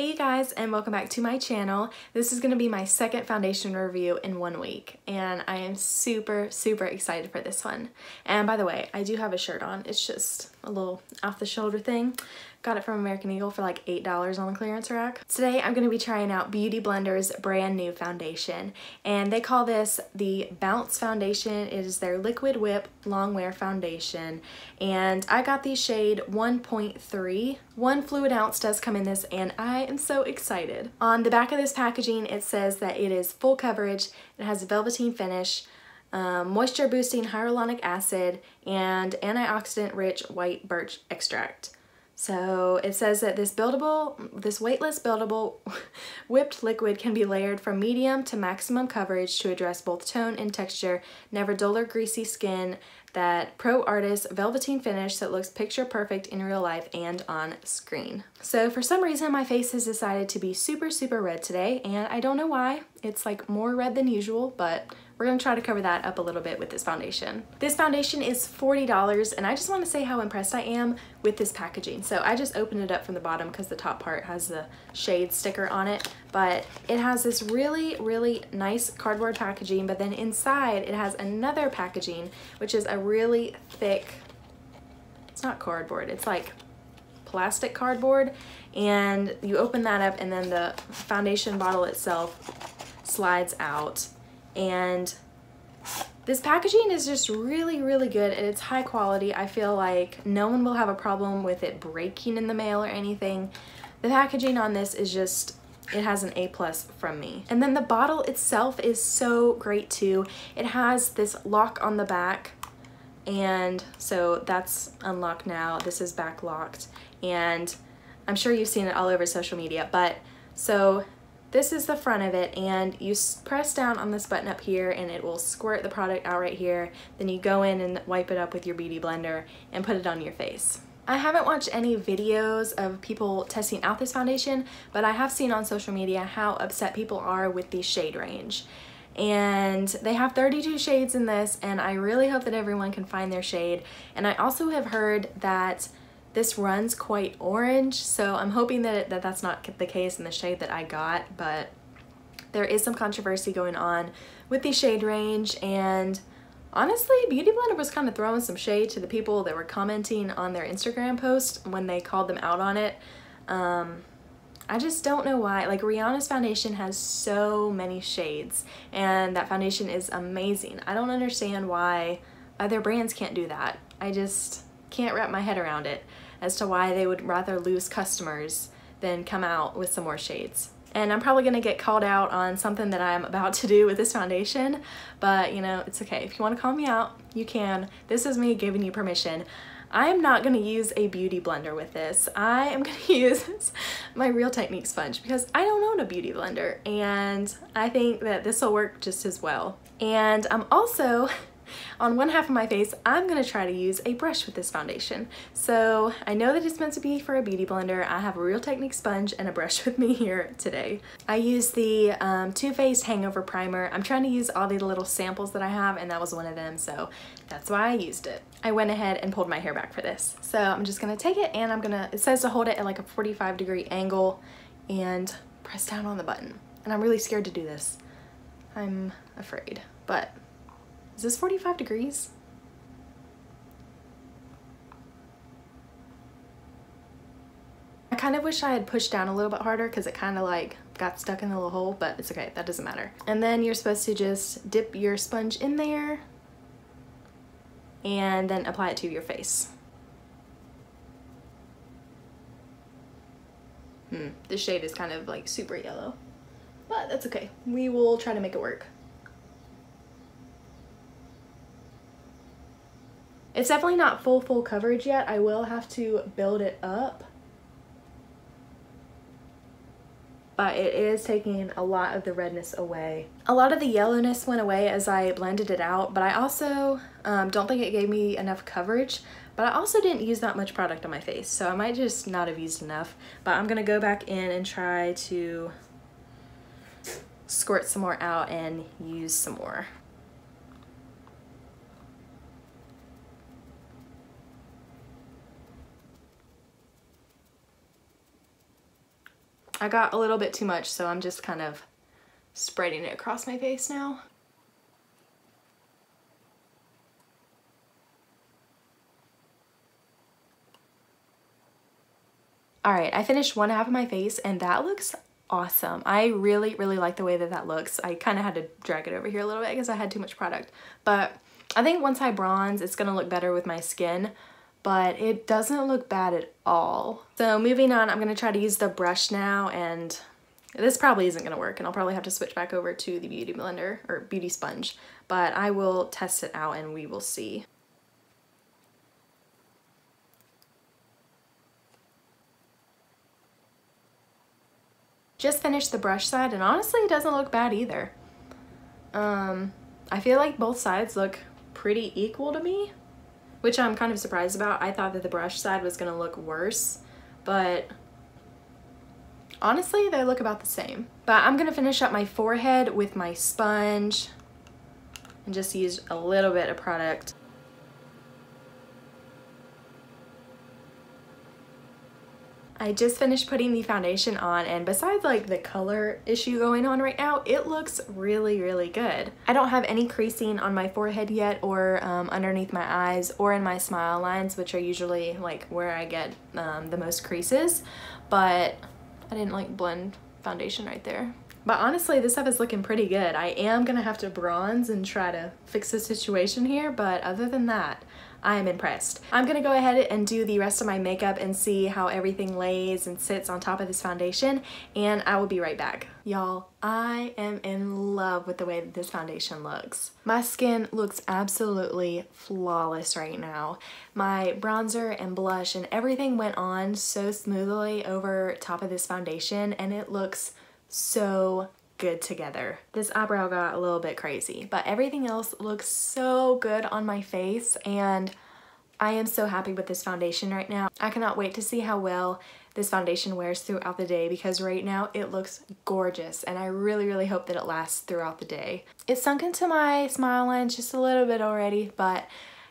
Hey you guys, and welcome back to my channel. This is going to be my second foundation review in 1 week, and I am super excited for this one. And by the way, I do have a shirt on. It's just a little off the shoulder thing. Got it from American Eagle for like $8 on the clearance rack. Today I'm going to be trying out Beauty Blender's brand new foundation, and they call this the Bounce Foundation. It is their Liquid Whip Long Wear Foundation, and I got the shade 1.3. 1 fluid ounce does come in this, and I am so excited. On the back of this packaging it says that it is full coverage, it has a velveteen finish, moisture boosting hyaluronic acid, and antioxidant rich white birch extract. So it says that this weightless buildable whipped liquid can be layered from medium to maximum coverage to address both tone and texture, never dull or greasy skin, that pro artist velveteen finish that looks picture perfect in real life and on screen. So for some reason my face has decided to be super red today, and I don't know why. It's like more red than usual, but we're gonna try to cover that up a little bit with this foundation. This foundation is $40, and I just want to say how impressed I am with this packaging. So I just opened it up from the bottom because the top part has the shade sticker on it, but it has this really nice cardboard packaging, but then inside it has another packaging, which is a really thick, it's not cardboard, it's like plastic cardboard, and you open that up and then the foundation bottle itself slides out. And this packaging is just really good, and it's high quality. I feel like no one will have a problem with it breaking in the mail or anything. The packaging on this is just, it has an A+ from me. And then the bottle itself is so great too. It has this lock on the back, and so that's unlocked now. This is back locked, and I'm sure you've seen it all over social media. But so this is the front of it, and you press down on this button up here and it will squirt the product out right here. Then you go in and wipe it up with your beauty blender and put it on your face. I haven't watched any videos of people testing out this foundation, but I have seen on social media how upset people are with the shade range. And they have 32 shades in this, and I really hope that everyone can find their shade. And I also have heard that this runs quite orange, so I'm hoping that that's not the case in the shade that I got, but there is some controversy going on with the shade range, and honestly, Beauty Blender was kind of throwing some shade to the people that were commenting on their Instagram post when they called them out on it. I just don't know why. Like, Rihanna's foundation has so many shades, and that foundation is amazing. I don't understand why other brands can't do that. I just can't wrap my head around it as to why they would rather lose customers than come out with some more shades. And I'm probably gonna get called out on something that I'm about to do with this foundation, but you know, it's okay. If you want to call me out, you can. This is me giving you permission. I am not gonna use a beauty blender with this. I am gonna use my Real Technique sponge because I don't own a beauty blender, and I think that this will work just as well. And I'm also, on one half of my face, I'm gonna try to use a brush with this foundation. So I know that it's meant to be for a beauty blender. I have a Real Technique sponge and a brush with me here today. I used the Too Faced Hangover Primer. I'm trying to use all the little samples that I have, and that was one of them, so that's why I used it. I went ahead and pulled my hair back for this. So I'm just gonna take it, and it says to hold it at like a 45-degree angle and press down on the button. And I'm really scared to do this. I'm afraid, but is this 45 degrees? I kind of wish I had pushed down a little bit harder because it kind of like got stuck in the little hole, but it's okay, that doesn't matter. And then you're supposed to just dip your sponge in there and then apply it to your face. This shade is kind of like super yellow, but that's okay. We will try to make it work. It's definitely not full coverage yet. I will have to build it up, but it is taking a lot of the redness away. A lot of the yellowness went away as I blended it out, but I also don't think it gave me enough coverage, but I also didn't use that much product on my face, so I might just not have used enough. But I'm gonna go back in and try to squirt some more out and use some more. I got a little bit too much, so I'm just kind of spreading it across my face now. Alright, I finished one half of my face and that looks awesome. I really like the way that that looks. I kind of had to drag it over here a little bit because I had too much product. But I think once I bronze, it's going to look better with my skin. But it doesn't look bad at all. So moving on, I'm going to try to use the brush now, and this probably isn't going to work, and I'll probably have to switch back over to the beauty blender or beauty sponge. But I will test it out and we will see. Just finished the brush side, and honestly it doesn't look bad either. I feel like both sides look pretty equal to me, which I'm kind of surprised about. I thought that the brush side was gonna look worse, but honestly they look about the same. But I'm gonna finish up my forehead with my sponge and just use a little bit of product. I just finished putting the foundation on, and besides like the color issue going on right now, it looks really good. I don't have any creasing on my forehead yet, or underneath my eyes, or in my smile lines, which are usually like where I get the most creases, but I didn't like blend foundation right there. But honestly, this stuff is looking pretty good. I am gonna have to bronze and try to fix the situation here, but other than that, I am impressed. I'm gonna go ahead and do the rest of my makeup and see how everything lays and sits on top of this foundation, and I will be right back. Y'all, I am in love with the way that this foundation looks. My skin looks absolutely flawless right now. My bronzer and blush and everything went on so smoothly over top of this foundation, and it looks so good together. This eyebrow got a little bit crazy, but everything else looks so good on my face, and I am so happy with this foundation right now. I cannot wait to see how well this foundation wears throughout the day, because right now it looks gorgeous, and I really hope that it lasts throughout the day. It's sunk into my smile lines just a little bit already, but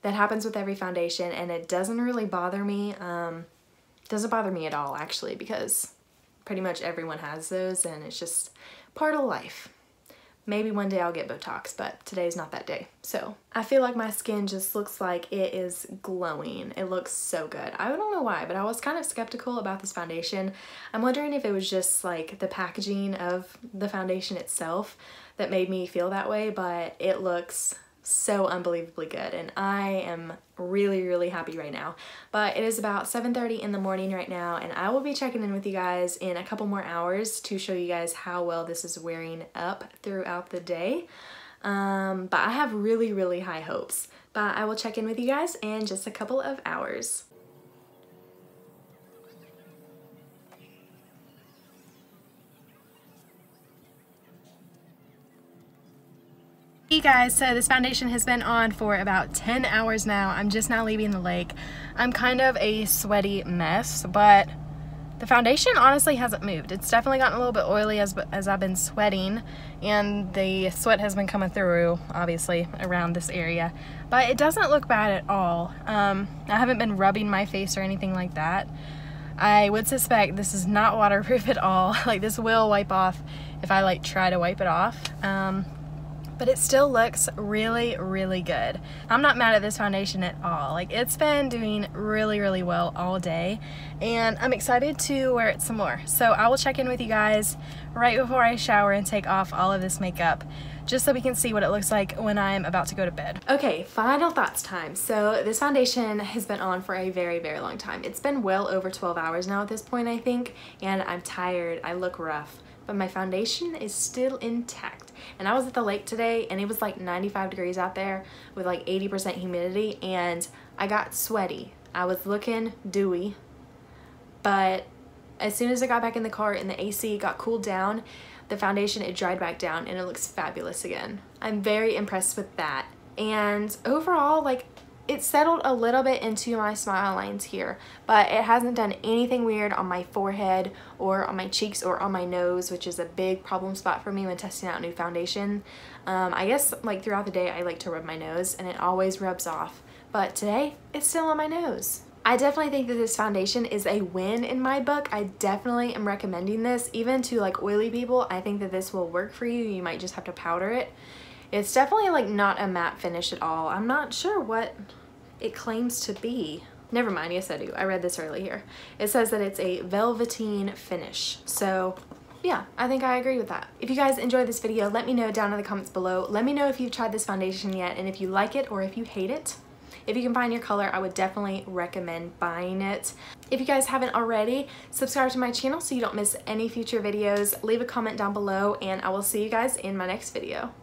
that happens with every foundation, and it doesn't really bother me. Doesn't bother me at all, actually, because pretty much everyone has those, and it's just part of life. Maybe one day I'll get Botox, but today's not that day. So I feel like my skin just looks like it is glowing. It looks so good. I don't know why, but I was kind of skeptical about this foundation. I'm wondering if it was just like the packaging of the foundation itself that made me feel that way, but it looks so unbelievably good, and I am really happy right now. But it is about 7:30 in the morning right now, and I will be checking in with you guys in a couple more hours to show you guys how well this is wearing up throughout the day. But I have really high hopes. But I will check in with you guys in just a couple of hours. Hey guys, so this foundation has been on for about 10 hours now. I'm just now leaving the lake. I'm kind of a sweaty mess, but the foundation honestly hasn't moved. It's definitely gotten a little bit oily as I've been sweating, and the sweat has been coming through, obviously, around this area. But it doesn't look bad at all. I haven't been rubbing my face or anything like that. I would suspect this is not waterproof at all. Like, this will wipe off if I like try to wipe it off. But it still looks really good. I'm not mad at this foundation at all. Like, it's been doing really well all day, and I'm excited to wear it some more. So I will check in with you guys right before I shower and take off all of this makeup, just so we can see what it looks like when I'm about to go to bed. Okay, final thoughts time. So this foundation has been on for a very long time. It's been well over 12 hours now at this point, I think, and I'm tired. I look rough, but my foundation is still intact. And I was at the lake today, and it was like 95 degrees out there with like 80% humidity, and I got sweaty. I was looking dewy, but as soon as I got back in the car and the AC got cooled down, the foundation, it dried back down, and it looks fabulous again. I'm very impressed with that. And overall, like, it settled a little bit into my smile lines here, but it hasn't done anything weird on my forehead or on my cheeks or on my nose, which is a big problem spot for me when testing out new foundation. I guess like throughout the day I like to rub my nose, and it always rubs off, but today it's still on my nose. I definitely think that this foundation is a win in my book. I definitely am recommending this, even to like oily people. I think that this will work for you. You might just have to powder it. It's definitely like not a matte finish at all. I'm not sure what it claims to be. Never mind, yes I do. I read this earlier. It says that it's a velveteen finish. So yeah, I think I agree with that. If you guys enjoyed this video, let me know down in the comments below. Let me know if you've tried this foundation yet and if you like it or if you hate it. If you can find your color, I would definitely recommend buying it. If you guys haven't already, subscribe to my channel so you don't miss any future videos. Leave a comment down below and I will see you guys in my next video.